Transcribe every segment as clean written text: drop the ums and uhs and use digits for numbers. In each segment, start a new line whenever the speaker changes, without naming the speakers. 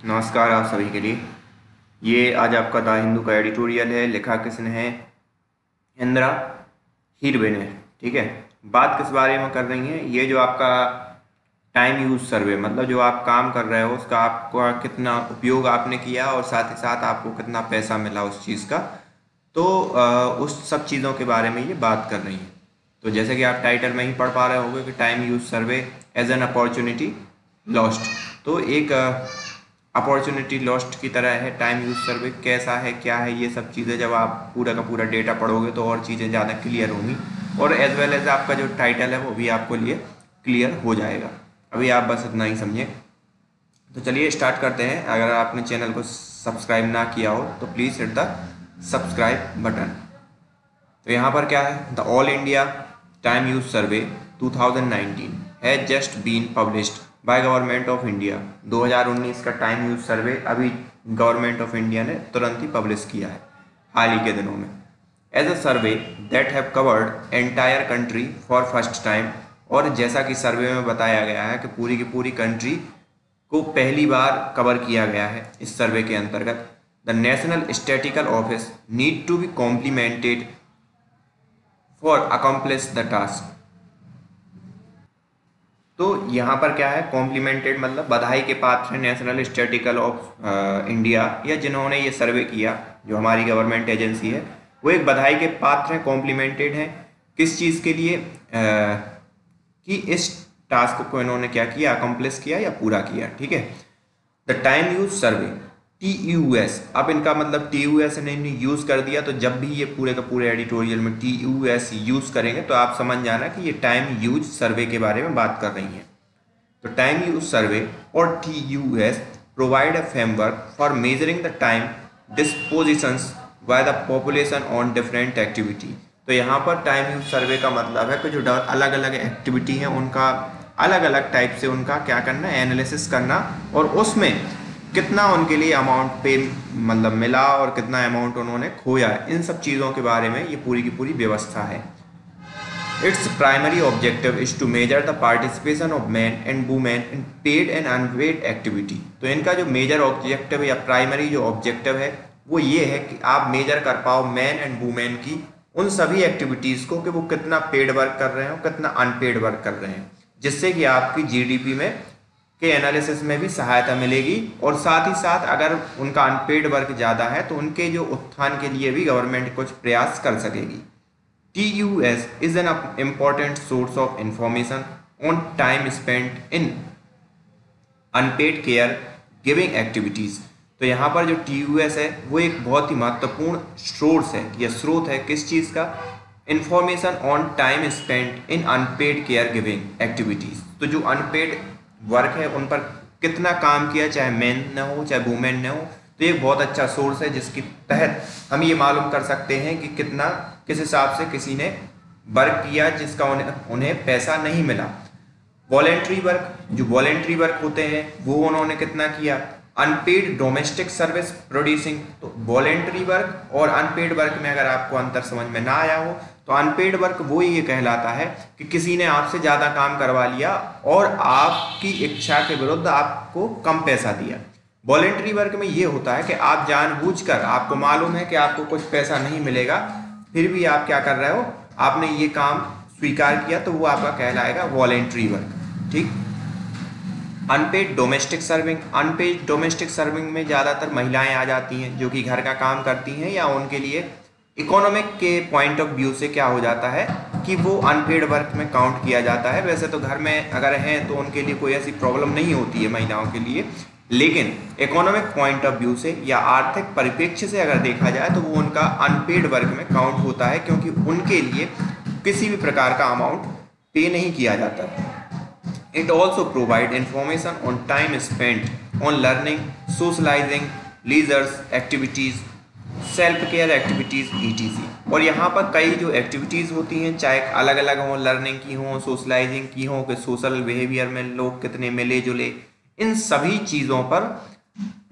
नमस्कार आप सभी के लिए। ये आज आपका द हिंदू का एडिटोरियल है। लिखा किसने है? इंदिरा हीरवे ने। ठीक है, बात किस बारे में कर रही हैं? ये जो आपका टाइम यूज सर्वे, मतलब जो आप काम कर रहे हो उसका आपका कितना उपयोग आपने किया और साथ ही साथ आपको कितना पैसा मिला उस चीज़ का। तो उस सब चीज़ों के बारे में ये बात कर रही हैं। तो जैसे कि आप टाइटल में ही पढ़ पा रहे होंगे कि time use survey as an opportunity lost. तो एक अपॉर्चुनिटी लॉस्ट की तरह है टाइम यूज सर्वे। कैसा है, क्या है, ये सब चीज़ें जब आप पूरा का पूरा डेटा पढ़ोगे तो और चीज़ें ज़्यादा क्लियर होंगी और एज वेल एज आपका जो टाइटल है वो भी आपको लिए क्लियर हो जाएगा। अभी आप बस इतना ही समझिए। तो चलिए स्टार्ट करते हैं। अगर आपने चैनल को सब्सक्राइब ना किया हो तो please hit the subscribe button. तो यहाँ पर क्या है, the all India time use survey 2019 has just been published by government of India. 2019 का टाइम यूज सर्वे अभी गवर्नमेंट ऑफ इंडिया ने तुरंत ही पब्लिश किया है, हाल ही के दिनों में। As a survey that have covered entire country for first time. और जैसा कि सर्वे में बताया गया है कि पूरी की पूरी कंट्री को पहली बार कवर किया गया है इस सर्वे के अंतर्गत। The national statical office need to be complemented for accomplish the task. तो यहाँ पर क्या है, कॉम्प्लीमेंटेड मतलब बधाई के पात्र हैं नेशनल स्टैटिकल ऑफ इंडिया, या जिन्होंने ये सर्वे किया, जो हमारी गवर्नमेंट एजेंसी है, वो एक बधाई के पात्र हैं, कॉम्प्लीमेंटेड हैं। किस चीज़ के लिए? कि इस टास्क को इन्होंने क्या किया, अकम्प्लिश किया या पूरा किया। ठीक है। The time use survey TUS, अब इनका मतलब TUS ने यूज कर दिया, तो जब भी ये पूरे का पूरे एडिटोरियल में TUS यूज करेंगे तो आप समझ जाना कि ये टाइम यूज सर्वे के बारे में बात कर रही हैं। तो टाइम यूज सर्वे और TUS provide a framework for measuring the time dispositions by the population on different activity. तो यहाँ पर टाइम यूज सर्वे का मतलब है कि जो अलग अलग एक्टिविटी हैं उनका अलग अलग टाइप से उनका क्या करना, एनालिसिस करना, और उसमें कितना उनके लिए अमाउंट पे मतलब मिला और कितना अमाउंट उन्होंने खोया, इन सब चीज़ों के बारे में ये पूरी की पूरी व्यवस्था है। Its primary objective is to measure the participation of man and women in paid and unpaid activity. तो इनका जो मेजर ऑब्जेक्टिव या प्राइमरी जो ऑब्जेक्टिव है वो ये है कि आप मेजर कर पाओ मैन एंड वुमेन की उन सभी एक्टिविटीज़ को, कि वो कितना पेड वर्क कर रहे हो, कितना अनपेड वर्क कर रहे हैं, जिससे कि आपकी GDP में के एनालिसिस में भी सहायता मिलेगी। और साथ ही साथ अगर उनका अनपेड वर्क ज़्यादा है तो उनके जो उत्थान के लिए भी गवर्नमेंट कुछ प्रयास कर सकेगी। TUS is an important source of information on time spent in unpaid care giving activities। तो यहाँ पर जो TUS है वो एक बहुत ही महत्वपूर्ण सोर्स है या स्रोत है किस चीज़ का? Information on time spent in unpaid care giving activities. तो जो अनपेड वर्क है उन पर कितना काम किया, चाहे मैन न हो चाहे वुमेन न हो, तो ये बहुत अच्छा सोर्स है जिसके तहत हम ये मालूम कर सकते हैं कि कितना किस हिसाब से किसी ने वर्क किया जिसका उन्हें पैसा नहीं मिला। वॉलेंट्री वर्क, जो वॉलेंट्री वर्क होते हैं वो उन्होंने कितना किया। Unpaid domestic service producing. तो वॉलेंट्री वर्क और अनपेड वर्क में अगर आपको अंतर समझ में ना आया हो तो अनपेड वर्क वो ये कहलाता है कि किसी ने आपसे ज़्यादा काम करवा लिया और आपकी इच्छा के विरुद्ध आपको कम पैसा दिया। वॉलेंट्री वर्क में ये होता है कि आप जानबूझकर, आपको मालूम है कि आपको कुछ पैसा नहीं मिलेगा, फिर भी आप क्या कर रहे हो, आपने ये काम स्वीकार किया, तो वो आपका कहलाएगा वॉलेंट्री वर्क। ठीक। Unpaid domestic serving. Unpaid domestic serving में ज़्यादातर महिलाएं आ जाती हैं जो कि घर का काम करती हैं, या उनके लिए इकोनॉमिक के पॉइंट ऑफ व्यू से क्या हो जाता है कि वो अनपेड वर्क में काउंट किया जाता है। वैसे तो घर में अगर हैं तो उनके लिए कोई ऐसी प्रॉब्लम नहीं होती है महिलाओं के लिए, लेकिन इकोनॉमिक पॉइंट ऑफ व्यू से या आर्थिक परिप्रेक्ष्य से अगर देखा जाए तो वो उनका अनपेड वर्क में काउंट होता है, क्योंकि उनके लिए किसी भी प्रकार का अमाउंट पे नहीं किया जाता। It also provide information on time spent on learning, socializing, leisure activities, self care activities ETC। और यहाँ पर कई जो एक्टिविटीज़ होती हैं, चाहे अलग अलग हों, लर्निंग की हों, सोशलाइजिंग की हों, कि सोशल बिहेवियर में लोग कितने मिले जुले, इन सभी चीज़ों पर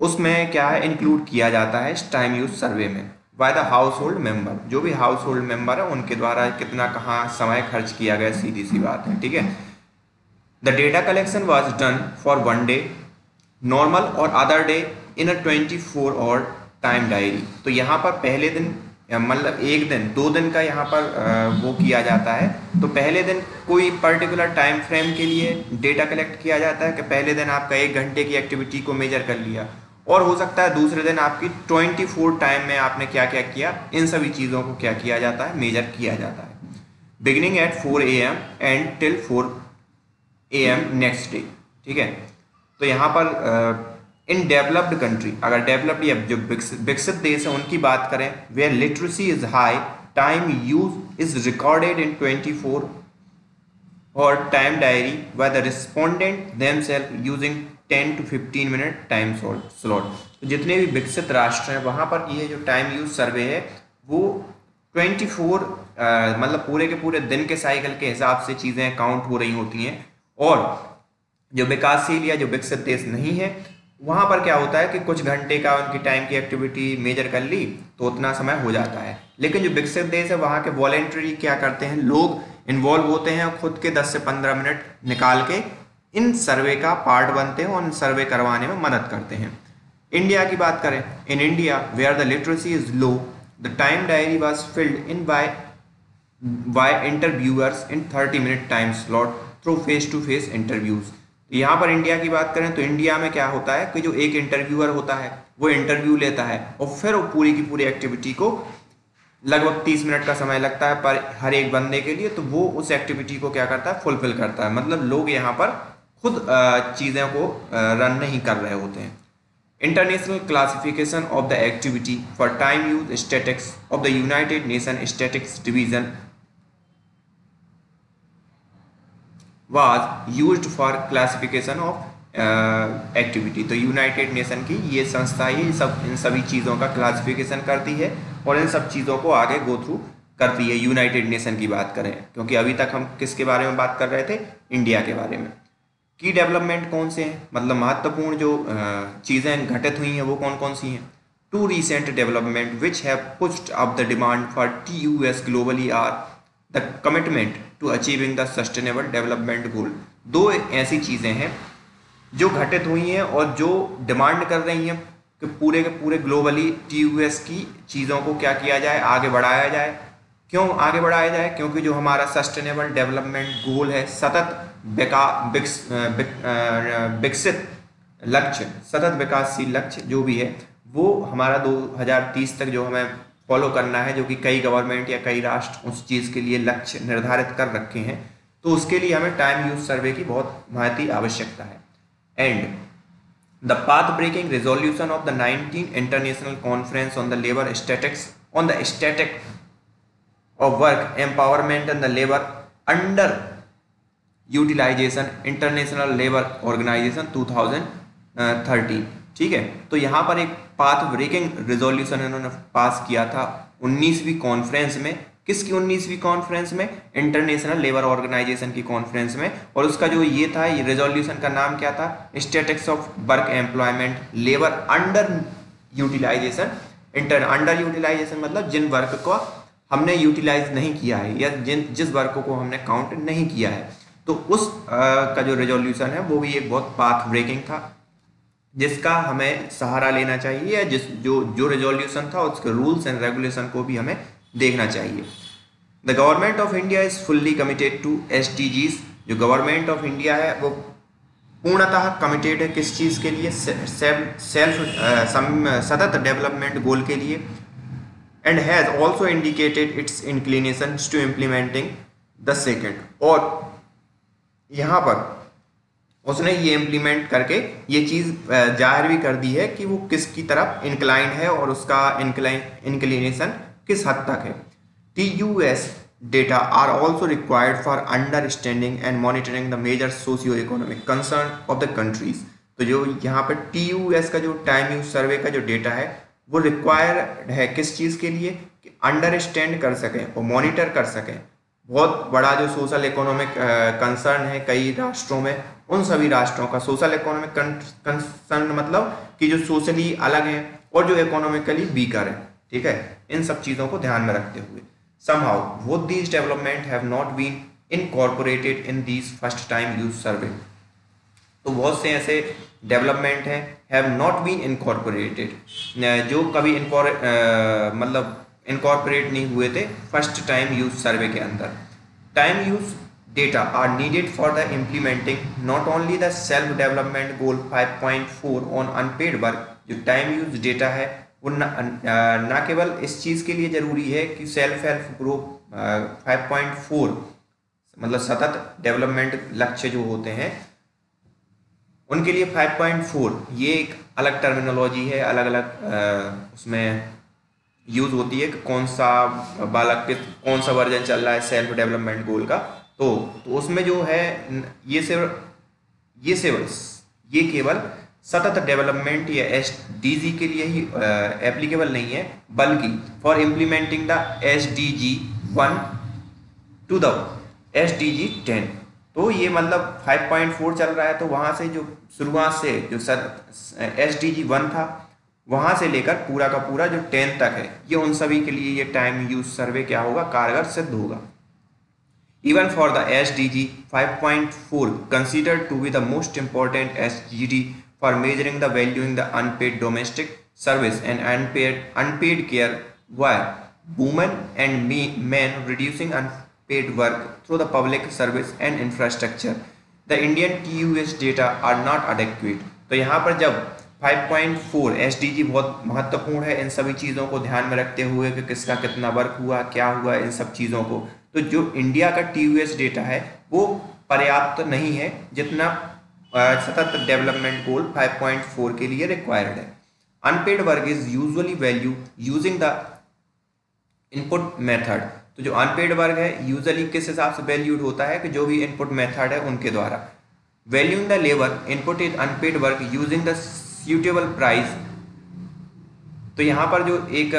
उसमें क्या है इंक्लूड किया जाता है इस टाइम यूज सर्वे में। By the house hold member, जो भी हाउस होल्ड मेंबर है उनके द्वारा कितना कहाँ समय खर्च किया गया, सीधी सी बात है। ठीक है। The data collection was done for 1 day normal और other day in a 24 hour time diary. तो यहाँ पर पहले दिन मतलब एक दिन 2 दिन का यहाँ पर वो किया जाता है। तो पहले दिन कोई पर्टिकुलर टाइम फ्रेम के लिए डेटा कलेक्ट किया जाता है कि पहले दिन आपका 1 घंटे की एक्टिविटी को मेजर कर लिया, और हो सकता है दूसरे दिन आपकी 24 टाइम में आपने क्या क्या किया, इन सभी चीज़ों को क्या किया जाता है, मेजर किया जाता है। Beginning at 4 AM and till 4 AM next day. ठीक है, तो यहाँ पर इन डेवलप्ड कंट्री, अगर डेवलप्ड या जो विकसित देश है उनकी बात करें, where literacy is high, time use is recorded in 24 और time diary by the respondent themselves using 10 to 15 minute time slot. तो जितने भी विकसित राष्ट्र हैं वहाँ पर ये जो टाइम यूज सर्वे है वो 24 मतलब पूरे के पूरे दिन के साइकिल के हिसाब से चीज़ें काउंट हो रही होती हैं। और जो विकासशील या जो विकसित देश नहीं है वहाँ पर क्या होता है कि कुछ घंटे का उनकी टाइम की एक्टिविटी मेजर कर ली तो उतना समय हो जाता है। लेकिन जो विकसित देश है वहाँ के वॉलेंटरी क्या करते हैं, लोग इन्वॉल्व होते हैं और खुद के 10 से 15 मिनट निकाल के इन सर्वे का पार्ट बनते हैं और इन सर्वे करवाने में मदद करते हैं। इंडिया की बात करें, in India where the literacy is low, the time diary was filled in by interviewers in 30 minute time slot through face to face interviews. यहाँ पर इंडिया की बात करें तो इंडिया में क्या होता है कि जो एक इंटरव्यूअर होता है वो इंटरव्यू लेता है और फिर वो पूरी की पूरी एक्टिविटी को लगभग 30 मिनट का समय लगता है पर हर एक बंदे के लिए, तो वो उस एक्टिविटी को क्या करता है, फुलफिल करता है। मतलब लोग यहाँ पर खुद चीज़ों को रन नहीं कर रहे होते हैं। International classification of the activity for time use statics of the United nation statics division was used for classification of activity. तो यूनाइटेड नेशन की ये संस्था ही इन सभी चीज़ों का क्लासिफिकेशन करती है और इन सब चीज़ों को आगे गो थ्रू करती है। यूनाइटेड नेशन की बात करें, क्योंकि अभी तक हम किसके बारे में बात कर रहे थे, इंडिया के बारे में। की डेवलपमेंट कौन से हैं, मतलब महत्वपूर्ण जो चीज़ें घटित हुई हैं वो कौन कौन सी हैं। Two recent development which have pushed up the demand for TUS globally are the commitment to achieving the sustainable development goal. दो ऐसी चीज़ें हैं जो घटित हुई हैं और जो डिमांड कर रही हैं कि पूरे के पूरे ग्लोबली TUS की चीज़ों को क्या किया जाए, आगे बढ़ाया जाए। क्यों आगे बढ़ाया जाए, क्योंकि जो हमारा सस्टेनेबल डेवलपमेंट गोल है, सतत विकसित लक्ष्य, सतत विकासशील लक्ष्य जो भी है, वो हमारा 2030 तक जो हमें फॉलो करना है, जो कि कई गवर्नमेंट या कई राष्ट्र उस चीज़ के लिए लक्ष्य निर्धारित कर रखे हैं, तो उसके लिए हमें टाइम यूज सर्वे की बहुत महती आवश्यकता है। And the path breaking resolution of the 19 international conference on the labour statistics on the statistic of work empowerment and the labour under utilisation international labour organisation 2013। ठीक है, तो यहाँ पर एक पाथ ब्रेकिंग रिजोल्यूशन इन्होंने पास किया था 19वीं कॉन्फ्रेंस में। किसकी 19वीं कॉन्फ्रेंस में, इंटरनेशनल लेबर ऑर्गेनाइजेशन की कॉन्फ्रेंस में। और उसका जो ये था, ये रेजोल्यूशन का नाम क्या था, statistics of work employment labour under utilisation. Under utilisation मतलब जिन वर्क को हमने यूटिलाइज नहीं किया है या जिस वर्क को हमने काउंट नहीं किया है, तो उस का जो रेजोल्यूशन है वो भी एक बहुत पाथ ब्रेकिंग था, जिसका हमें सहारा लेना चाहिए, या जो रेजोल्यूशन था उसके रूल्स एंड रेगुलेशन को भी हमें देखना चाहिए। The government of India is fully committed to SDGs। जो गवर्नमेंट ऑफ इंडिया है वो पूर्णतः कमिटेड है किस चीज़ के लिए, सतत डेवलपमेंट गोल के लिए। And has also indicated its inclination to implementing the second. और यहाँ पर उसने ये इम्प्लीमेंट करके ये चीज़ जाहिर भी कर दी है कि वो किसकी तरफ इंक्लाइंड है और उसका इंक्लिनेशन किस हद तक है। TUS data are also required for understanding and monitoring the major socio economic concern of the countries. तो जो यहाँ पर TUS का जो टाइम यूज सर्वे का जो डेटा है वो रिक्वायर्ड है किस चीज़ के लिए, कि अंडरस्टैंड कर सकें और मॉनिटर कर सकें। बहुत बड़ा जो सोशल इकोनॉमिक कंसर्न है कई राष्ट्रों में, उन सभी राष्ट्रों का सोशल इकोनॉमिक कंसर्न मतलब कि जो सोशली अलग हैं और जो इकोनॉमिकली वीकर हैं। ठीक है, इन सब चीज़ों को ध्यान में रखते हुए somehow both these development have not been incorporated in these first time use survey। तो बहुत से ऐसे डेवलपमेंट है हैव नॉट बीन इनकॉर्पोरेटेड, जो कभी मतलब इनकॉर्पोरेट नहीं हुए थे फर्स्ट टाइम यूज सर्वे के अंदर। Time use data are needed for the implementing not only the self development goal 5.4 on unpaid work। जो टाइम यूज डेटा है वो ना केवल इस चीज़ के लिए ज़रूरी है कि सेल्फ हेल्प ग्रुप 5.4 मतलब सतत डेवलपमेंट लक्ष्य जो होते हैं उनके लिए 5.4 ये एक अलग टर्मिनोलॉजी है, अलग अलग उसमें यूज होती है कि कौन सा बालक के कौन सा वर्जन चल रहा है सेल्फ डेवलपमेंट गोल का। तो उसमें जो है ये केवल सतत डेवलपमेंट या SDG के लिए ही एप्लीकेबल नहीं है, बल्कि for implementing the SDG 1 to the SDG 10। तो ये मतलब 5.4 चल रहा है, तो वहाँ से जो शुरुआत से जो SDG 1 था वहाँ से लेकर पूरा का पूरा जो 10 तक है, ये उन सभी के लिए ये टाइम यूज सर्वे क्या होगा, कारगर सिद्ध होगा। Even for the SDG 5.4 considered to be the most important SDG for measuring the value in the unpaid domestic service and unpaid care where women and men reducing unpaid work through the public service and infrastructure, the Indian TUS data are not adequate। तो यहाँ पर जब 5.4 SDG बहुत महत्वपूर्ण है इन सभी चीज़ों को ध्यान में रखते हुए कि किसका कितना वर्क हुआ, क्या हुआ, इन सब चीज़ों को, तो जो इंडिया का TUS डेटा है वो पर्याप्त नहीं है जितना सतत डेवलपमेंट गोल 5.4 के लिए रिक्वायर्ड है। Unpaid work is usually value using the input method. तो जो अनपेड वर्क है यूजुअली किस हिसाब से वैल्यूड होता है कि जो भी इनपुट मेथड है उनके द्वारा। Valuing the labour input is unpaid work using the suitable price. तो यहाँ पर जो एक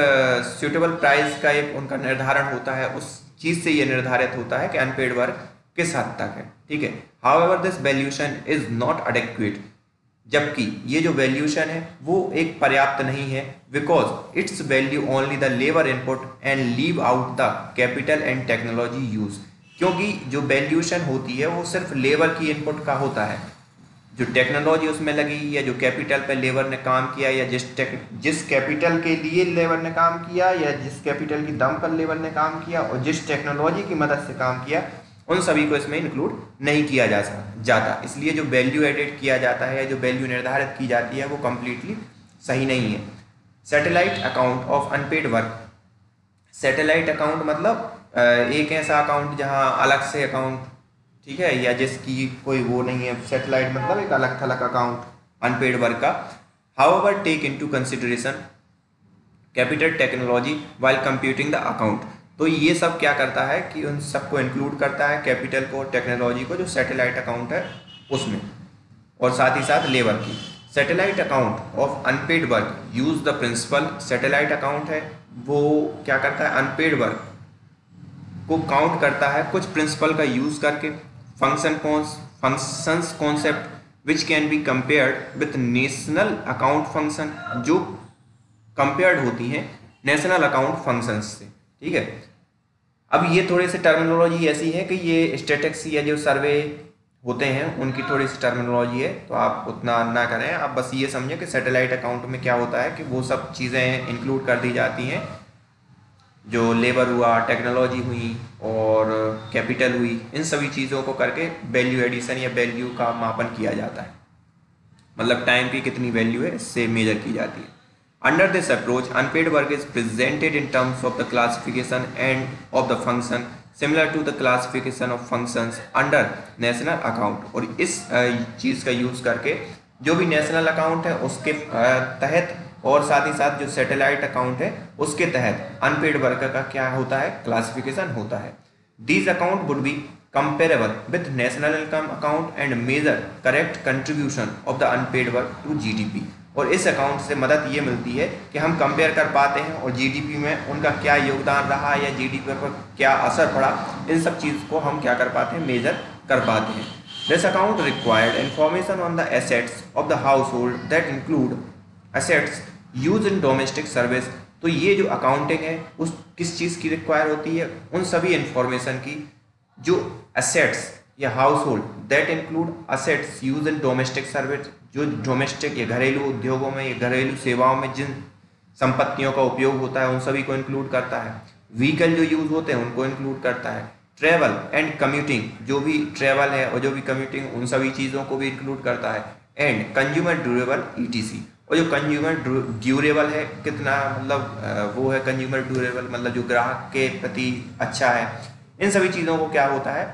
सूटेबल प्राइस का एक उनका निर्धारण होता है, उस चीज़ से ये निर्धारित होता है कि अनपेड वर्क किस हद तक है, ठीक है। However this valuation is not adequate, जबकि ये जो वैल्यूएशन है वो एक पर्याप्त नहीं है, because it's value only the labour input and leave out the capital and technology use. क्योंकि जो वैल्यूएशन होती है वो सिर्फ लेबर की इनपुट का होता है, जो टेक्नोलॉजी उसमें लगी या जो कैपिटल पे लेबर ने काम किया या जिस कैपिटल के लिए लेबर ने काम किया या जिस कैपिटल की दम पर लेबर ने काम किया और जिस टेक्नोलॉजी की मदद से काम किया, उन सभी को इसमें इंक्लूड नहीं किया जाता। इसलिए जो वैल्यू एडेड किया जाता है या जो वैल्यू निर्धारित की जाती है वो कम्प्लीटली सही नहीं है। Satellite account of unpaid work. Satellite account मतलब एक ऐसा अकाउंट जहाँ अलग से अकाउंट, ठीक है, या जिसकी कोई वो नहीं है। सैटेलाइट मतलब एक अलग थलग अकाउंट अनपेड वर्क का। However take into consideration capital technology while computing the account. तो ये सब क्या करता है कि उन सबको इंक्लूड करता है, कैपिटल को, टेक्नोलॉजी को, जो सैटेलाइट अकाउंट है उसमें, और साथ ही साथ लेबर की। Satellite account of unpaid work use the principle. Satellite account है वो क्या करता है, अनपेड वर्क को काउंट करता है कुछ प्रिंसिपल का यूज करके। Functions concept which can be compared with national account function, जो कंपेयर्ड होती हैं नेशनल अकाउंट फंक्शंस से, ठीक है। अब ये थोड़े से टर्मिनोलॉजी ऐसी है कि ये स्टैटिस्टिक्स या जो सर्वे होते हैं उनकी थोड़ी सी टर्मिनोलॉजी है, तो आप उतना ना करें। आप बस ये समझें कि सैटेलाइट अकाउंट में क्या होता है कि वो सब चीज़ें इंक्लूड कर दी जाती हैं, जो लेबर हुआ, टेक्नोलॉजी हुई और कैपिटल हुई, इन सभी चीज़ों को करके वैल्यू एडिशन या वैल्यू का मापन किया जाता है। मतलब टाइम की कितनी वैल्यू है इससे मेजर की जाती है। Under this approach unpaid work is presented in terms of the classification and of the function similar to the classification of functions under national account. और इस चीज़ का यूज़ करके जो भी नेशनल अकाउंट है उसके तहत और साथ ही साथ जो सैटेलाइट अकाउंट है उसके तहत अनपेड वर्क का क्या होता है, क्लासिफिकेशन होता है। These account would be comparable with national income account and measure correct contribution of the unpaid work to GDP। और इस अकाउंट से मदद ये मिलती है कि हम कंपेयर कर पाते हैं और GDP में उनका क्या योगदान रहा या GDP पर क्या असर पड़ा, इन सब चीज़ को हम क्या कर पाते हैं, मेजर कर पाते हैं। This account required information on the assets of the house hold that include assets use in domestic service. तो ये जो अकाउंटिंग है उस किस चीज़ की रिक्वायर होती है, उन सभी इंफॉर्मेशन की जो एसेट्स या house hold that include assets use in domestic service, जो डोमेस्टिक या घरेलू उद्योगों में या घरेलू सेवाओं में जिन संपत्तियों का उपयोग होता है उन सभी को इंक्लूड करता है। व्हीकल जो यूज होते हैं उनको इंक्लूड करता है। ट्रेवल एंड कम्यूटिंग, जो भी ट्रेवल है और जो भी कम्यूटिंग, उन सभी चीज़ों को भी इंक्लूड करता है। एंड कंज्यूमर ड्यूरेबल ईटीसी, और जो कंज्यूमर ड्यूरेबल है कितना, मतलब वो है कंज्यूमर ड्यूरेबल, मतलब जो ग्राहक के प्रति अच्छा है, इन सभी चीज़ों को क्या होता है,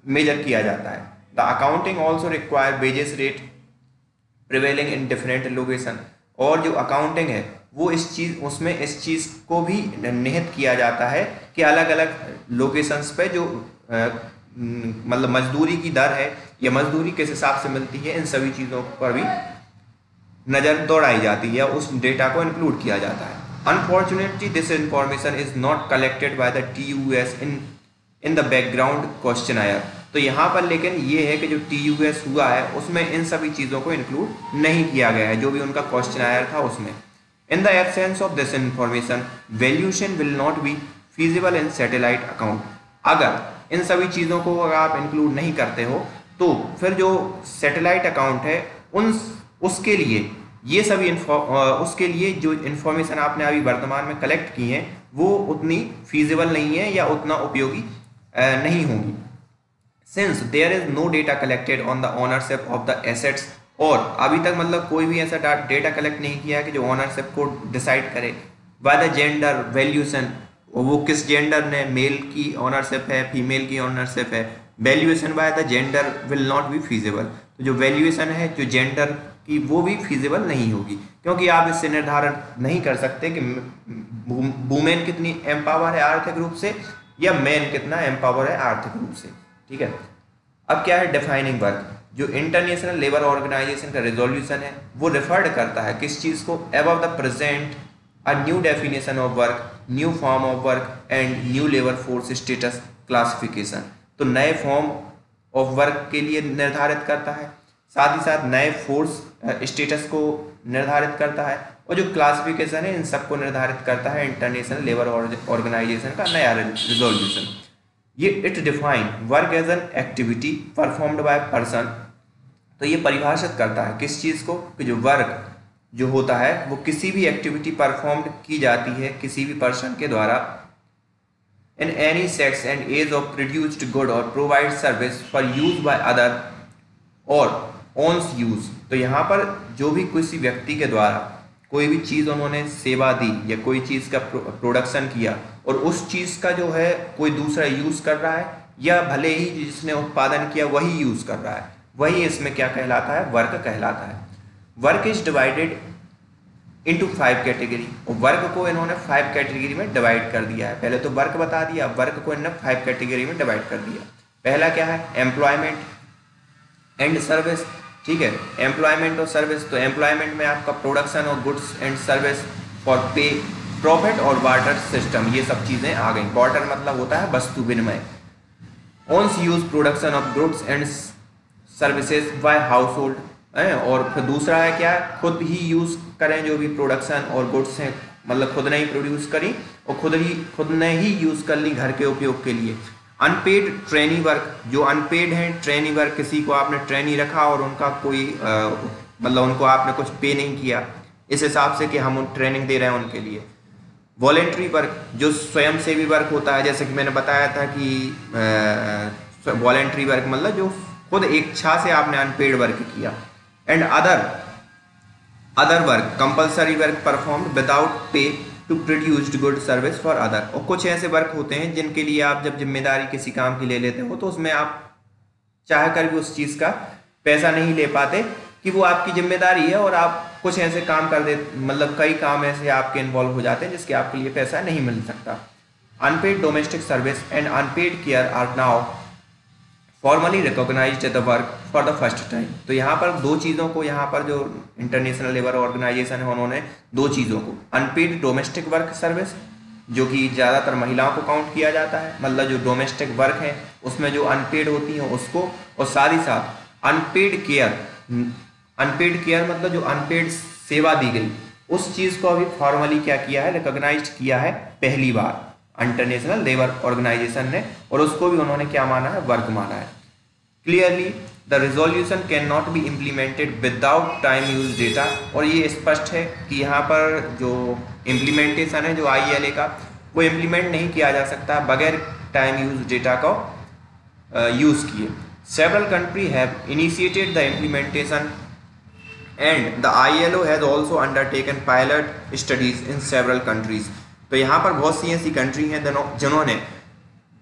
मेजर किया जाता है। The accounting also require wages rate prevailing in different location, और जो अकाउंटिंग है वो इस चीज़ को भी निहित किया जाता है कि अलग अलग लोकेशंस पे जो मतलब मजदूरी की दर है या मजदूरी किस हिसाब से मिलती है, इन सभी चीज़ों पर भी नज़र दौड़ाई जाती है, उस डेटा को इंक्लूड किया जाता है। Unfortunately this information is not collected by the TUS in the background questionnaire. तो यहाँ पर लेकिन ये है कि जो TUS हुआ है उसमें इन सभी चीज़ों को इंक्लूड नहीं किया गया है, जो भी उनका क्वेश्चनायर था उसमें। In the absence of this information valuation will not be feasible in satellite account. अगर इन सभी चीज़ों को अगर आप इंक्लूड नहीं करते हो तो फिर जो सैटेलाइट अकाउंट है उसके लिए ये सभी उसके लिए जो इन्फॉर्मेशन आपने अभी वर्तमान में कलेक्ट की है वो उतनी फीजिबल नहीं है या उतना उपयोगी नहीं होगी। Since there is no data collected on the ownership of the assets, और अभी तक मतलब कोई भी ऐसा डेटा कलेक्ट नहीं किया है कि जो ओनरशिप को डिसाइड करे बाय द जेंडर वैल्यूएशन, वो किस जेंडर ने, मेल की ओनरशिप है, फीमेल की ओनरशिप है। Valuation by the gender will not be feasible, तो जो वैल्यूएशन है जो जेंडर की वो भी फीजिबल नहीं होगी, क्योंकि आप इससे निर्धारण नहीं कर सकते कि वुमेन कितनी एम्पावर है आर्थिक रूप से या मैन कितना एम्पावर है आर्थिक रूप से। ठीक है, अब क्या है डिफाइनिंग वर्क। जो इंटरनेशनल लेबर ऑर्गेनाइजेशन का रेजोल्यूशन है वो रिफर्ड करता है किस चीज़ को, above the present a new definition of work, new form of work and new labour force status classification. तो नए फॉर्म ऑफ वर्क के लिए निर्धारित करता है, साथ ही साथ नए फोर्स स्टेटस को निर्धारित करता है, और जो क्लासिफिकेशन है इन सबको निर्धारित करता है इंटरनेशनल लेबर ऑर्गेनाइजेशन का नया रिजोल्यूशन। ये it define work as an activity performed by person, तो ये परिभाषित करता है किस चीज़ को, कि जो वर्क जो होता है वो किसी भी एक्टिविटी परफॉर्म्ड की जाती है किसी भी पर्सन के द्वारा in any sex and age of produced good or provide service for use by other or owns use. तो यहाँ पर जो भी किसी व्यक्ति के द्वारा कोई भी चीज़ उन्होंने सेवा दी या कोई चीज़ का प्रोडक्शन किया और उस चीज़ का जो है कोई दूसरा यूज़ कर रहा है, या भले ही जिसने उत्पादन किया वही यूज़ कर रहा है, वही इसमें क्या कहलाता है, वर्क कहलाता है। Work is divided into 5 category, और वर्क को इन्होंने 5 कैटेगरी में डिवाइड कर दिया है। पहले तो वर्क बता दिया, वर्क को इन्होंने 5 कैटेगरी में डिवाइड कर दिया। पहला क्या है, एम्प्लॉयमेंट एंड सर्विस। ठीक है, एम्प्लॉयमेंट और सर्विस, तो एम्प्लॉयमेंट में आपका प्रोडक्शन और गुड्स एंड सर्विस फॉर पे, प्रॉफिट और बार्टर सिस्टम, ये सब चीज़ें आ गई। बार्टर मतलब होता है वस्तु विनिमय। Owns use production of goods and services by household, और फिर दूसरा है क्या, खुद ही यूज़ करें जो भी प्रोडक्शन और गुड्स हैं, मतलब खुद ने ही प्रोड्यूस करी और खुद ने ही यूज़ कर ली घर के उपयोग के लिए। अनपेड ट्रेनी वर्क, जो अनपेड है ट्रेनी वर्क, किसी को आपने ट्रेनी रखा और उनका कोई मतलब उनको आपने कुछ पे नहीं किया इस हिसाब से कि हम उन ट्रेनिंग दे रहे हैं उनके लिए। वॉलेंट्री वर्क, जो स्वयं सेवी वर्क होता है, जैसे कि मैंने बताया था कि वॉलेंट्री वर्क मतलब जो खुद इच्छा से आपने अनपेड वर्क किया। And other work, compulsory work performed without pay to produced good service for other. और कुछ ऐसे वर्क होते हैं जिनके लिए आप जब जिम्मेदारी किसी काम की ले लेते हो तो उसमें आप चाह कर भी उस चीज़ का पैसा नहीं ले पाते कि वो आपकी जिम्मेदारी है, और आप कुछ ऐसे काम कर दे, मतलब कई काम ऐसे आपके इन्वॉल्व हो जाते हैं जिसके आपके लिए पैसा नहीं मिल सकता। Unpaid domestic service and unpaid care are now formally recognised the work for the first time. तो यहाँ पर दो चीज़ों को, यहाँ पर जो इंटरनेशनल लेबर ऑर्गेनाइजेशन है उन्होंने दो चीज़ों को, अनपेड डोमेस्टिक वर्क सर्विस जो कि ज़्यादातर महिलाओं को काउंट किया जाता है, मतलब जो डोमेस्टिक वर्क है उसमें जो अनपेड होती हैं उसको, और साथ ही साथ अनपेड केयर, अनपेड केयर मतलब जो अनपेड सेवा दी गई उस चीज़ को अभी फॉर्मली क्या किया है, रिकॉग्नाइज्ड किया है पहली बार। इंटरनेशनल लेबर ऑर्गेनाइजेशन ने, और उसको भी उन्होंने क्या माना है, वर्क माना है। Clearly the resolution can not be implemented without time use data, और ये स्पष्ट है कि यहाँ पर जो इम्प्लीमेंटेशन है जो ILA का, वो इम्प्लीमेंट नहीं किया जा सकता बगैर टाइम यूज डेटा का यूज़ किए। Several country have initiated the implementation and the ILO has also undertaken pilot studies in several countries. तो यहाँ पर बहुत सी ऐसी कंट्री हैं जिन्होंने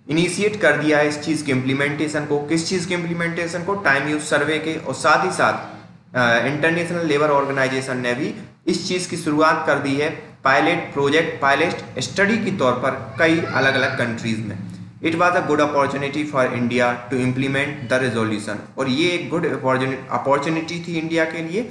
इनिशिएट कर दिया है इस चीज़ के इम्प्लीमेंटेशन को। किस चीज़ के इम्प्लीमेंटेशन को, टाइम यूज सर्वे के, और साथ ही साथ इंटरनेशनल लेबर ऑर्गेनाइजेशन ने भी इस चीज़ की शुरुआत कर दी है पायलट प्रोजेक्ट, पायलट स्टडी के तौर पर कई अलग अलग कंट्रीज में। It was a good opportunity for India to implement the resolution, और ये एक गुड अपॉर्चुनिटी थी इंडिया के लिए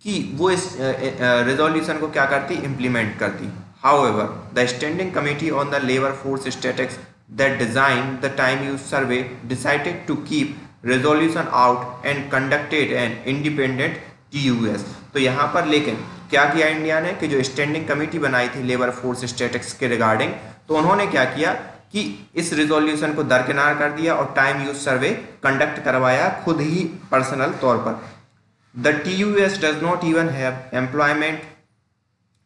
कि वो इस रेजोल्यूशन को क्या करती, इम्प्लीमेंट करती। However, the Standing Committee on the Labor Force Statistics that designed the time use survey decided to keep resolution out and conducted an independent TUS। तो यहाँ पर लेकिन क्या किया इंडिया ने कि जो स्टैंडिंग कमेटी बनाई थी लेबर फोर्स स्टैटिस्टिक्स के रिगार्डिंग, तो उन्होंने क्या किया कि इस रिजोल्यूशन को दरकिनार कर दिया और टाइम यूज सर्वे कंडक्ट करवाया खुद ही पर्सनल तौर पर। The TUS does not even have employment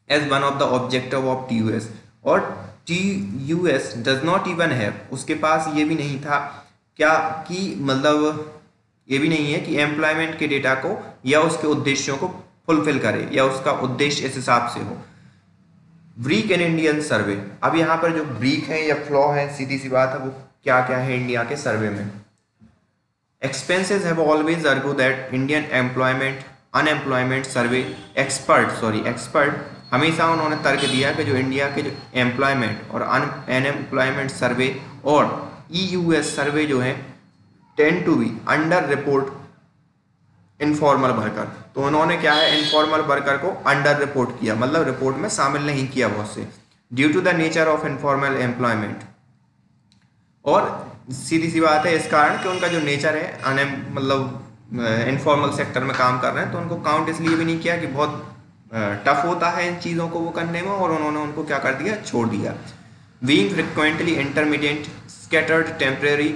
as one of the objective of TUS, और TUS does not even have, उसके पास ये भी नहीं था क्या कि मतलब ये भी नहीं है कि एम्प्लॉयमेंट के डेटा को या उसके उद्देश्यों को फुलफिल करे या उसका उद्देश्य इस हिसाब से हो। ब्रीक इन इंडियन सर्वे, अब यहाँ पर जो ब्रीक है या फ्लॉ है, सीधी सी बात है, वो क्या क्या है इंडिया के सर्वे में। Expenses have always argue that Indian employment unemployment survey expert हमेशा उन्होंने तर्क दिया कि जो इंडिया के जो एम्प्लॉयमेंट और अनएम्प्लॉयमेंट सर्वे और EUS सर्वे जो है tend to be under report informal worker. तो उन्होंने क्या है, इनफॉर्मल वर्कर को अंडर रिपोर्ट किया, मतलब रिपोर्ट में शामिल नहीं किया बहुत से, due to the nature of informal employment. और सीधी सी बात है इस कारण कि उनका जो नेचर है मतलब इनफॉर्मल सेक्टर में काम कर रहे हैं, तो उनको काउंट इसलिए भी नहीं किया कि बहुत टफ होता है इन चीज़ों को वो करने में, और उन्होंने उनको क्या कर दिया, छोड़ दिया। Being frequently intermediate scattered temporary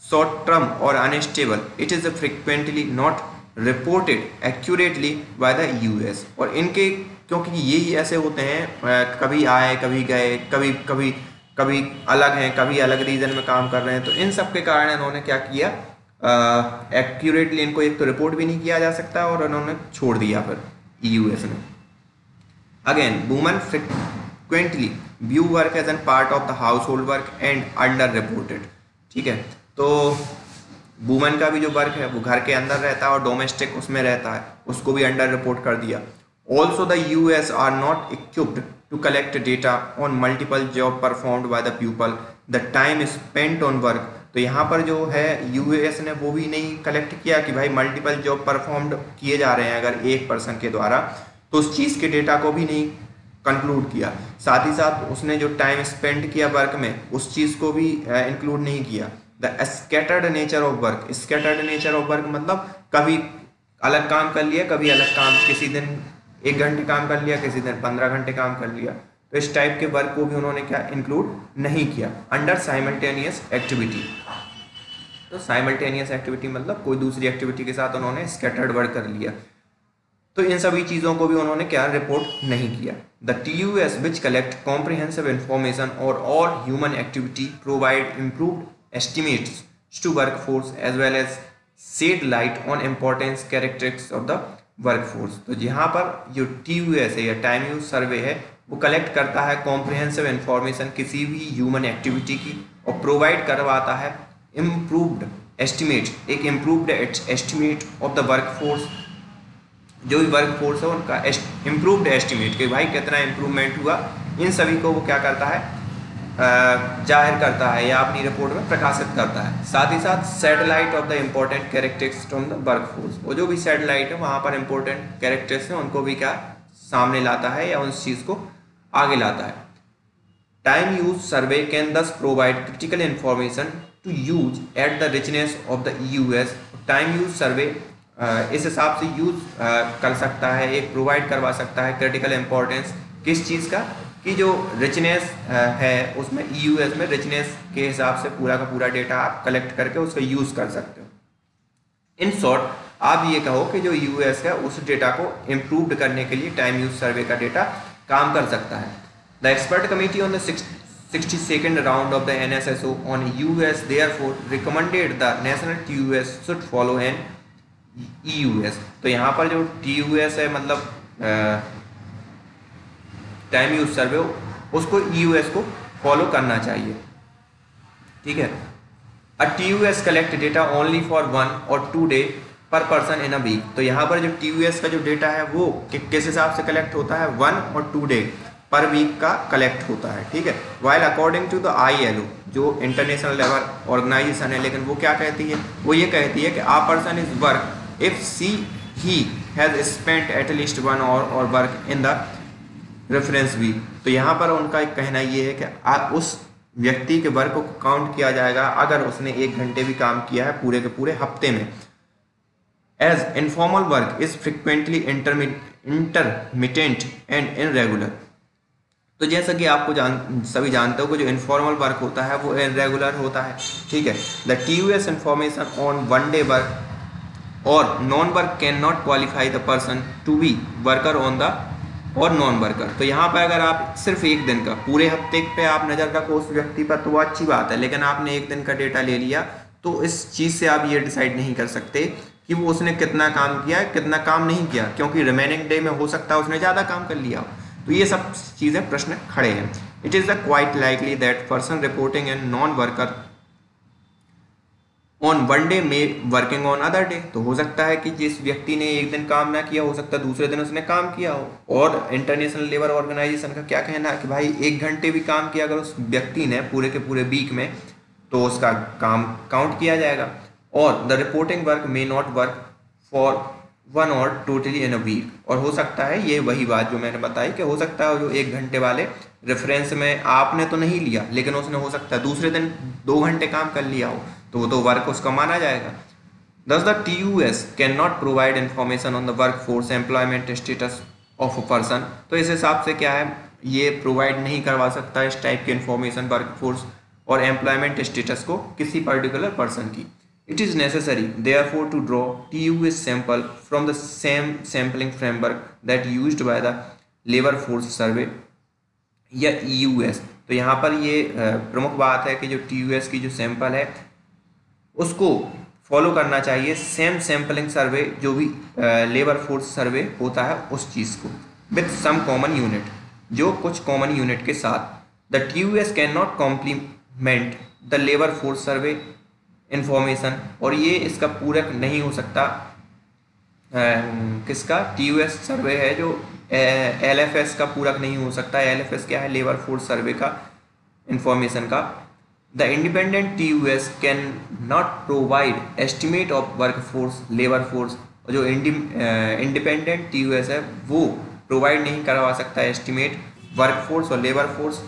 short term or unstable, it is frequently not reported accurately by the EUS। और इनके क्योंकि यही ऐसे होते हैं, कभी आए कभी गए, कभी अलग हैं, कभी अलग रीजन में काम कर रहे हैं, तो इन सब के कारण इन्होंने क्या किया, एक्यूरेटली इनको एक तो रिपोर्ट भी नहीं किया जा सकता और उन्होंने छोड़ दिया फिर EUS ने। Again woman frequently view work as an part of the household work and under reported. ठीक है, तो वुमन का भी जो वर्क है वो घर के अंदर रहता है और डोमेस्टिक उसमें रहता है, उसको भी अंडर रिपोर्ट कर दिया। Also the EUS are not equipped to collect data on multiple job performed by the people, the time spent on work. तो यहाँ पर जो है EUS ने वो भी नहीं कलेक्ट किया कि भाई मल्टीपल जॉब परफॉर्म्ड किए जा रहे हैं अगर एक पर्सन के द्वारा, तो उस चीज़ के डेटा को भी नहीं कंक्लूड किया। साथ ही साथ उसने जो टाइम स्पेंड किया वर्क में उस चीज़ को भी इंक्लूड नहीं किया। The scattered nature of work, scattered nature of work मतलब कभी अलग काम कर लिया, कभी अलग काम, किसी दिन 1 घंटे काम कर लिया, किसी दिन 15 घंटे काम कर लिया, तो इस टाइप के वर्क को भी उन्होंने क्या इंक्लूड नहीं किया अंडर साइमल्टेनियस एक्टिविटी। तो साइमल्टेनियस एक्टिविटी मतलब कोई दूसरी एक्टिविटी के साथ उन्होंने स्कैटर्ड वर्क कर लिया, तो इन सभी चीज़ों को भी उन्होंने क्या रिपोर्ट नहीं किया। The TUS which collect comprehensive information और all human activity provide improved estimates to workforce as well as shed light on importance characteristics of the workforce. तो यहाँ पर जो TUS है या टाइम यूज सर्वे है वो कलेक्ट करता है कॉम्प्रिहेंसिव इंफॉर्मेशन किसी भी ह्यूमन एक्टिविटी की और प्रोवाइड करवाता है इम्प्रूव्ड एस्टिमेट, एक improved estimate of the workforce, जो भी वर्कफोर्स है उनका इम्प्रूव्ड एस्टिमेट कि भाई कितना इम्प्रूवमेंट हुआ, इन सभी को वो क्या करता है, जाहिर करता है या अपनी रिपोर्ट में प्रकाशित करता है। साथ ही साथ satellite of the important characteristics from the workforce, वो जो भी सैटेलाइट है वहाँ पर इम्पोर्टेंट कैरेक्टर्स हैं उनको भी क्या सामने लाता है या उस चीज़ को आगे लाता है। Time use survey can thus provide critical information to use at the richness of the EUS। Time use survey इस हिसाब से यूज कर सकता है, एक प्रोवाइड करवा सकता है क्रिटिकल इंपॉर्टेंस किस चीज़ का, कि जो रिचनेस है उसमें ईयूएस में रिचनेस के हिसाब से पूरा का पूरा डेटा आप कलेक्ट करके उसका यूज़ कर सकते हो। इन शॉर्ट आप ये कहो कि जो यूएस है उस डेटा को इम्प्रूव करने के लिए टाइम यूज सर्वे का डेटा काम कर सकता है। The expert committee on the 62nd round of the NSSO on US therefore recommended the national TUS should follow an EUS। तो यहाँ पर जो TUS है मतलब टाइम यूज सर्वे उसको EUS को फॉलो करना चाहिए, ठीक है। A TUS collect data only for 1 or 2 day per person in a week। तो यहाँ पर जो TUS का जो डेटा है वो किस हिसाब से कलेक्ट होता है, 1 और 2 डे पर वीक का कलेक्ट होता है, ठीक है। While according to the ILO जो इंटरनेशनल लेबर ऑर्गेनाइजेशन है, लेकिन वो क्या कहती है, वो ये कहती है कि a person is work if he has spent at least 1 hour और work in the reference week. तो यहाँ पर उनका एक कहना ये है कि उस व्यक्ति के वर्क को काउंट किया जाएगा अगर उसने 1 घंटे भी काम किया है पूरे के पूरे हफ्ते में। As informal work is frequently intermittent and irregular. तो जैसा कि आपको सभी जानते हो कि जो इनफॉर्मल वर्क होता है वो इनरेगुलर होता है, ठीक है। The TUS information on 1 day work or non work can not qualify the person to be worker on the or non worker. तो यहाँ पर अगर आप सिर्फ 1 दिन का, पूरे हफ्ते पे आप नज़र रखो उस व्यक्ति पर तो वो अच्छी बात है, लेकिन आपने 1 दिन का डेटा ले लिया तो इस चीज़ से आप ये डिसाइड नहीं कर सकते कि वो उसने कितना काम किया है कितना काम नहीं किया, क्योंकि रिमेनिंग डे में हो सकता है उसने ज़्यादा काम कर लिया। तो ये सब चीज़ें प्रश्न खड़े हैं। It is the quite likely that person reporting an non worker on 1 day में वर्किंग ऑन अदर डे। तो हो सकता है कि जिस व्यक्ति ने 1 दिन काम ना किया हो सकता है दूसरे दिन उसने काम किया हो। और इंटरनेशनल लेबर ऑर्गेनाइजेशन का क्या कहना है कि भाई 1 घंटे भी काम किया अगर उस व्यक्ति ने पूरे के पूरे वीक में तो उसका काम काउंट किया जाएगा। और the reporting work may not work for 1 hour totally in a week. और हो सकता है ये वही बात जो मैंने बताई कि हो सकता है जो 1 घंटे वाले रेफरेंस में आपने तो नहीं लिया लेकिन उसने हो सकता है दूसरे दिन 2 घंटे काम कर लिया हो तो वो तो वर्क उसका माना जाएगा। Thus the TUS cannot provide information on the workforce employment status of a person। तो इस हिसाब से क्या है, ये प्रोवाइड नहीं करवा सकता इस टाइप की इंफॉर्मेशन वर्कफोर्स और एम्प्लॉयमेंट स्टेटस को किसी पर्टिकुलर पर्सन की। It is necessary therefore to draw TUS sample from the same sampling framework that used by the labor force survey या EUS। तो यहाँ पर ये प्रमुख बात है कि जो TUS की जो सैंपल है उसको फॉलो करना चाहिए सेम सैम्पलिंग सर्वे जो भी लेबर फोर्स सर्वे होता है उस चीज़ को विथ सम कॉमन यूनिट, जो कुछ कॉमन यूनिट के साथ। The TUS can not complement the labour force survey information. और ये इसका पूरक नहीं हो सकता किसका, TUS सर्वे है जो LFS का पूरक नहीं हो सकता। LFS क्या है, लेबर फोर्स सर्वे का इंफॉर्मेशन का। The independent TUS can not provide estimate of workforce labour force. और जो इंडिपेंडेंट TUS है वो प्रोवाइड नहीं करवा सकता एस्टिमेट वर्कफोर्स और labour force.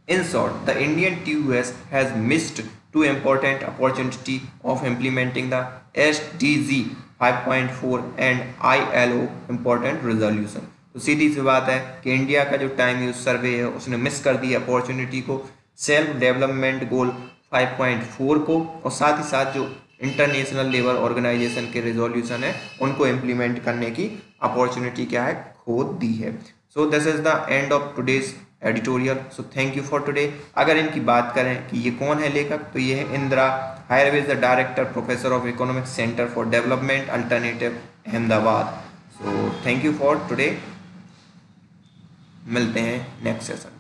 In short the Indian TUS has missed two important opportunity of implementing the SDG 5.4 and ILO important resolution. तो सीधी सी बात है कि इंडिया का जो टाइम यूज सर्वे है उसने मिस कर दी अपॉर्चुनिटी को, सेल्फ डेवलपमेंट गोल 5.4 को, और साथ ही साथ जो इंटरनेशनल लेबर ऑर्गेनाइजेशन के रेजोल्यूशन है उनको इम्प्लीमेंट करने की अपॉर्चुनिटी क्या है, खो दी है। So this is the end of today's editorial. So thank you for today. अगर इनकी बात करें कि ये कौन है लेखक, तो ये है Indira Hirway, the director professor of economics centre for development alternative Ahmedabad. So thank you for today, मिलते हैं नेक्स्ट सेशन।